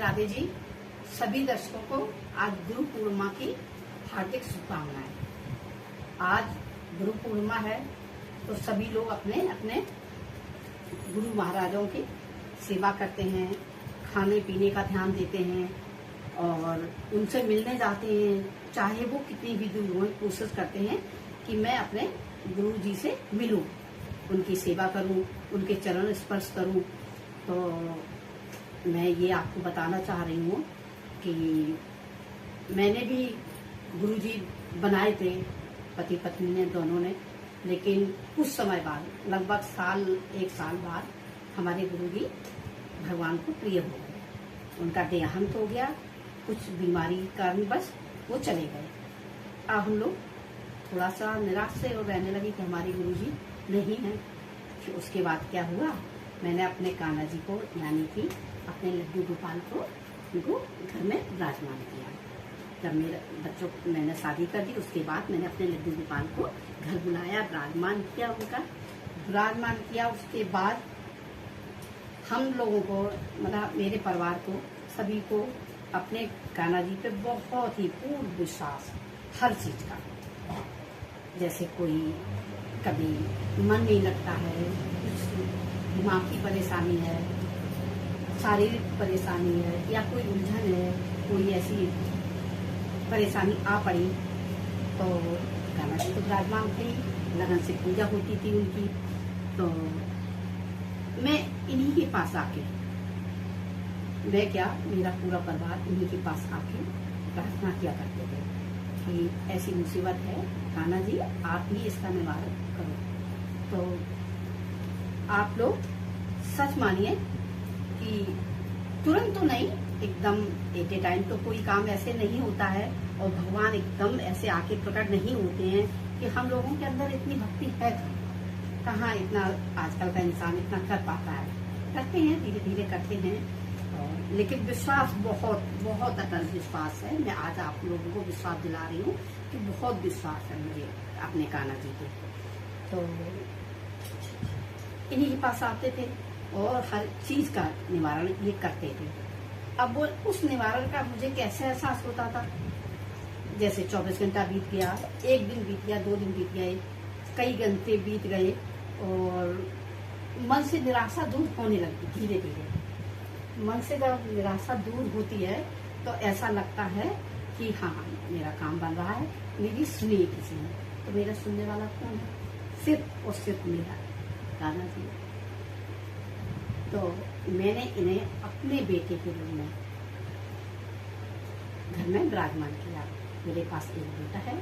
राधे जी। सभी दर्शकों को आज गुरु पूर्णिमा की हार्दिक शुभकामनाएं। आज गुरु पूर्णिमा है तो सभी लोग अपने अपने गुरु महाराजों की सेवा करते हैं, खाने पीने का ध्यान देते हैं और उनसे मिलने जाते हैं। चाहे वो कितनी भी दूर हो, कोशिश करते हैं कि मैं अपने गुरु जी से मिलूं, उनकी सेवा करूं, उनके चरण स्पर्श करूं। तो मैं ये आपको बताना चाह रही हूँ कि मैंने भी गुरुजी बनाए थे, पति पत्नी ने दोनों ने, लेकिन कुछ समय बाद, लगभग एक साल बाद हमारे गुरुजी भगवान को प्रिय हो गए। उनका देहांत हो गया, कुछ बीमारी के कारण बस वो चले गए। अब हम लोग थोड़ा सा निराश से रहने लगे कि हमारे गुरुजी नहीं हैं। फिर उसके बाद क्या हुआ, मैंने अपने कान्हा जी को, यानी कि अपने लड्डू गोपाल को, उनको घर में विराजमान किया। जब मेरे बच्चों मैंने शादी कर दी, उसके बाद मैंने अपने लड्डू गोपाल को घर बुलाया, विराजमान किया, उनका विराजमान किया। उसके बाद हम लोगों को, मतलब मेरे परिवार को, सभी को अपने कान्हा जी पे बहुत ही पूर्ण विश्वास, हर चीज का। जैसे कोई कभी मन नहीं लगता है, कुछ दिमाग की परेशानी है, शारीरिक परेशानी है, या कोई उलझन है, कोई ऐसी परेशानी आ पड़ी तो कान्हा जी तो विराजमान थे, लगन से पूजा होती थी उनकी। तो मैं इन्हीं के पास आके, मैं क्या, मेरा पूरा परिवार इन्हीं के पास आके प्रार्थना किया करते थे कि ऐसी मुसीबत है, कान्हा जी आप ही इसका निवारण करो। तो आप लोग सच मानिए कि तुरंत तो नहीं, एकदम एट ए टाइम तो कोई काम ऐसे नहीं होता है और भगवान एकदम ऐसे आके प्रकट नहीं होते हैं कि हम लोगों के अंदर इतनी भक्ति है कहाँ, इतना आजकल का इंसान इतना कर पाता है। करते हैं, धीरे धीरे करते हैं, लेकिन विश्वास बहुत बहुत अटल विश्वास है। मैं आज आप लोगों को विश्वास दिला रही हूँ कि बहुत विश्वास है मुझे अपने कान्हा जी पे। तो इन्हीं के पास आते थे और हर चीज का निवारण ये करते थे। अब वो उस निवारण का मुझे कैसे एहसास होता था, जैसे 24 घंटा बीत गया, एक दिन बीत गया, 2 दिन बीत गए, कई घंटे बीत गए और मन से निराशा दूर होने लगती। धीरे धीरे मन से जब निराशा दूर होती है तो ऐसा लगता है कि हाँ, मेरा काम बन रहा है, मेरी सुनिए किसी ने। तो मेरा सुनने वाला कौन है? सिर्फ और सिर्फ मेरा कान्हा जी। तो मैंने इन्हें अपने बेटे के रूप में घर में विराजमान किया। मेरे पास एक बेटा है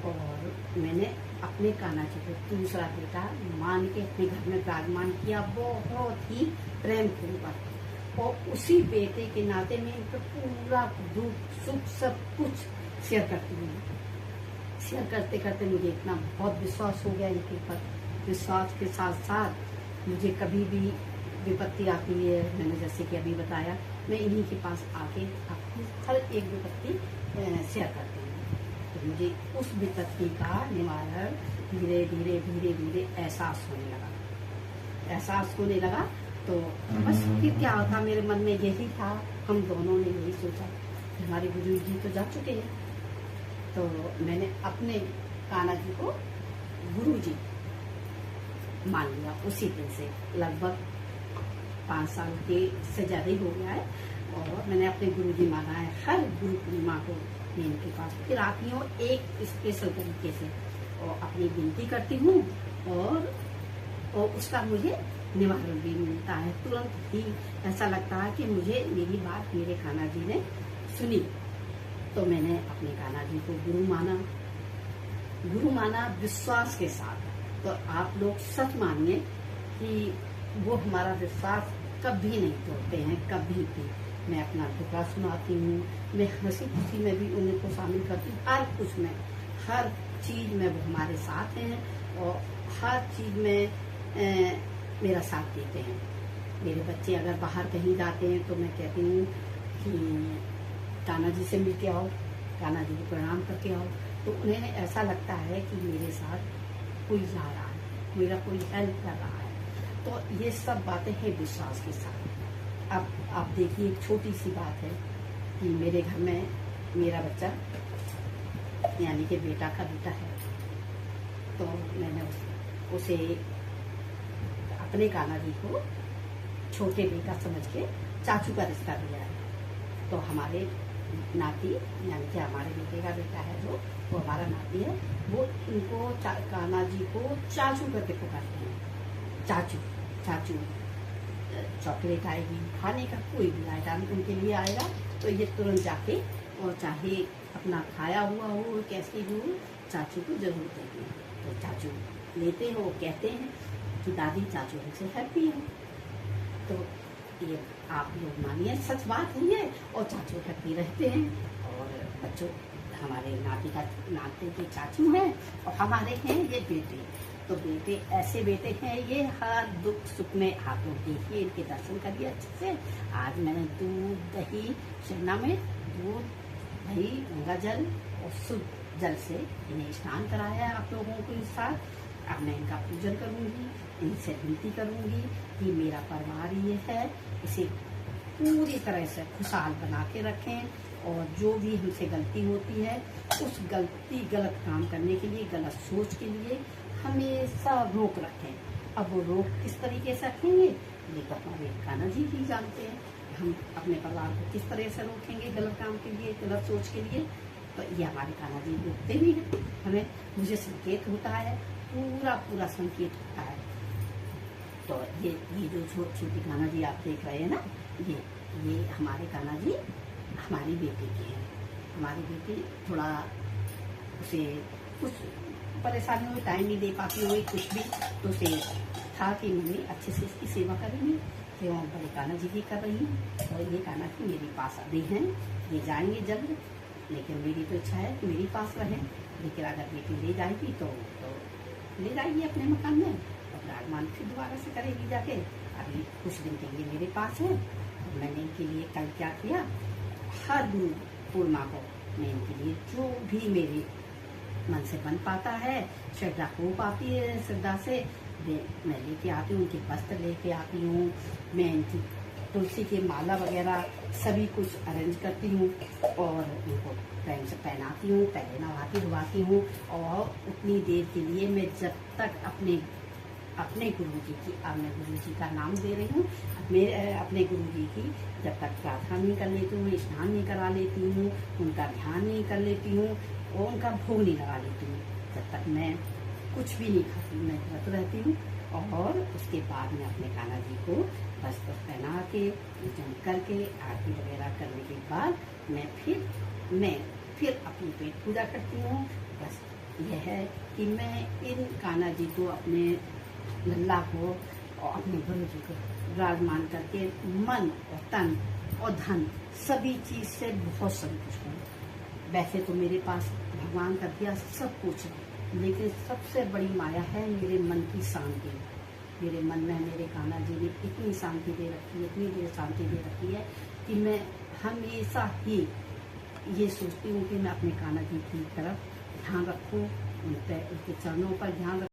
और मैंने अपने कान्हा जी को दूसरा बेटा मान के अपने घर में विराजमान किया, बहुत ही प्रेम पूर्वक। और उसी बेटे के नाते में इनको पूरा दुख सुख सब कुछ शेयर करती हूँ। शेयर करते करते मुझे इतना बहुत विश्वास हो गया इनके ऊपर। विश्वास के साथ साथ मुझे कभी भी विपत्ति आती है, मैंने जैसे कि अभी बताया, मैं इन्हीं के पास आके अपनी हर एक विपत्ति शेयर करती हूँ। तो मुझे उस विपत्ति का निवारण धीरे धीरे धीरे धीरे एहसास होने लगा। तो बस फिर क्या होता, मेरे मन में यही था, हम दोनों ने यही सोचा कि हमारे गुरु जी तो जा चुके हैं, तो मैंने अपने कान्हा जी को गुरु जी मान लिया। उसी दिन से लगभग 5 साल के से ज्यादा ही हो गया है और मैंने अपने गुरु जी माना है। हर गुरु पूर्णिमा को मैं इनके पास फिर आती हूँ, एक स्पेशल तरीके से, और अपनी विनती करती हूँ और उसका मुझे निवारण भी मिलता है। तुरंत ही ऐसा लगता है कि मुझे मेरी बात मेरे कान्हा जी ने सुनी। तो मैंने अपने कान्हा जी को गुरु माना विश्वास के साथ। तो आप लोग सच मानिए कि वो हमारा विश्वास कभी नहीं तोड़ते हैं, कभी भी। मैं अपना दुखड़ा सुनाती हूँ, मैं हंसी खुशी में भी उन्हीं को शामिल करती हूँ, हर कुछ में, हर चीज में वो हमारे साथ हैं और हर चीज में मेरा साथ देते हैं। मेरे बच्चे अगर बाहर कहीं जाते हैं तो मैं कहती हूँ कि कान्हा जी से मिल के आओ, कान्हा जी को प्रणाम करके आओ। तो उन्हें ऐसा लगता है कि मेरे साथ कोई जा रहा है, मेरा कोई हेल्प कर रहा है। तो ये सब बातें हैं विश्वास के साथ। अब आप देखिए, एक छोटी सी बात है कि मेरे घर में मेरा बच्चा यानी कि बेटा का बेटा है, तो मैंने उसे अपने कान्हा जी को छोटे बेटा समझ के चाचू का रिश्ता दिया है। तो हमारे नाती यानी कि हमारे बेटे का बेटा है जो, वो हमारा नाती है, वो इनको कान्हा जी को चाचू करके पुकारते हैं। चाचू चाचू। चॉकलेट आएगी, खाने का कोई भी आइटम उनके लिए आएगा तो ये तुरंत जाके, और चाहे अपना खाया हुआ हो कैसे भी हो, चाचू को जरूर देंगे। तो चाचू लेते हैं, वो कहते हैं कि दादी चाचू हमसे हैप्पी है। तो ये आप लोग मानिए सच बात है ये, और चाचू हैप्पी रहते हैं। और बच्चों, हमारे नाते के चाचू हैं और हमारे हैं ये बेटे। तो बेटे ऐसे बेटे हैं, ये हर दुख सुख में आप लोग देखिए, इनके दर्शन करिए अच्छे से। आज मैंने दूध दही शिरना में दूध दही गंगा जल और शुद्ध जल से इन्हें स्नान कराया है आप लोगों के साथ। अब मैं इनका पूजन करूंगी, इनसे विनती करूंगी कि मेरा परिवार ये है, इसे पूरी तरह से खुशहाल बना के रखें, और जो भी हमसे गलती होती है उस गलत काम करने के लिए, गलत सोच के लिए हमेशा रोक रखें। अब वो रोक किस तरीके से रखेंगे ये तो हमारे कान्हा जी ही जानते हैं। हम अपने परिवार को किस तरह से रोकेंगे गलत काम के लिए, गलत सोच के लिए, तो ये हमारे कान्हा जी रोकते भी हैं हमें। मुझे संकेत होता है, पूरा संकेत होता है। तो ये जो छोटी कान्हा जी आप देख रहे हैं ना, ये हमारे कान्हा जी हमारी बेटी के हैं। हमारी बेटी थोड़ा उसे कुछ परेशानियों में टाइम नहीं दे पाती हुई कुछ भी, तो उसे था कि मम्मी अच्छे से इसकी सेवा करेंगी, तो बड़े कान्हा जी की कर रही हूँ। और ये कान्हा जी मेरे पास अभी हैं, ये जाएंगे जल्द, लेकिन मेरी तो इच्छा है कि मेरे पास रहें। लेकिन अगर बेटी ले जाएगी तो ले जाएगी अपने मकान में, और राजमान फिर दोबारा से करेगी जाके। अभी कुछ दिन के लिए मेरे पास है। और मैंने इनके लिए कल क्या किया, हर गुरु पूर्णिमा को मैं इनके लिए जो भी मेरे मन से बन पाता है, श्रद्धा हो पाती है, श्रद्धा से मैं लेके आती हूँ, उनके वस्त्र लेके आती हूँ, मैं इनकी तुलसी की माला वगैरह सभी कुछ अरेंज करती हूँ, और उनको टाइम से पहनाती हूँ, पहले नहलाती धुलाती हूँ। और उतनी देर के लिए मैं जब तक अपने गुरु जी की, अब मैं गुरु जी का नाम दे रही हूँ, अपने गुरु जी की जब तक प्रार्थना नहीं कर लेती हूँ, स्नान नहीं करा लेती हूँ, उनका ध्यान नहीं कर लेती हूँ, और उनका भोग नहीं लगा लेती हूँ, तब तक मैं कुछ भी नहीं खाती, मैं व्रत रहती हूँ। और उसके बाद मैं अपने कान्हा जी को वस्त्र पहना के पूजन करके आरती वगैरह करने के बाद मैं फिर अपनी पेट पूजा करती हूँ। बस यह है कि मैं इन कान्हा जी को, अपने लल्ला को और अपने गुरु जी को विराजमान करके मन और तन और धन सभी चीज से बहुत संतुष्ट हूँ। वैसे तो मेरे पास भगवान का दिया सब कुछ है, लेकिन सबसे बड़ी माया है मेरे मन की शांति। मेरे मन में मेरे कान्हा जी ने इतनी शांति दे रखी है, इतनी देर शांति दे रखी है कि मैं हमेशा ही ये सोचती हूँ कि मैं अपने कान्हा जी की तरफ ध्यान रखूँ, उनके चरणों पर ध्यान रखूँ।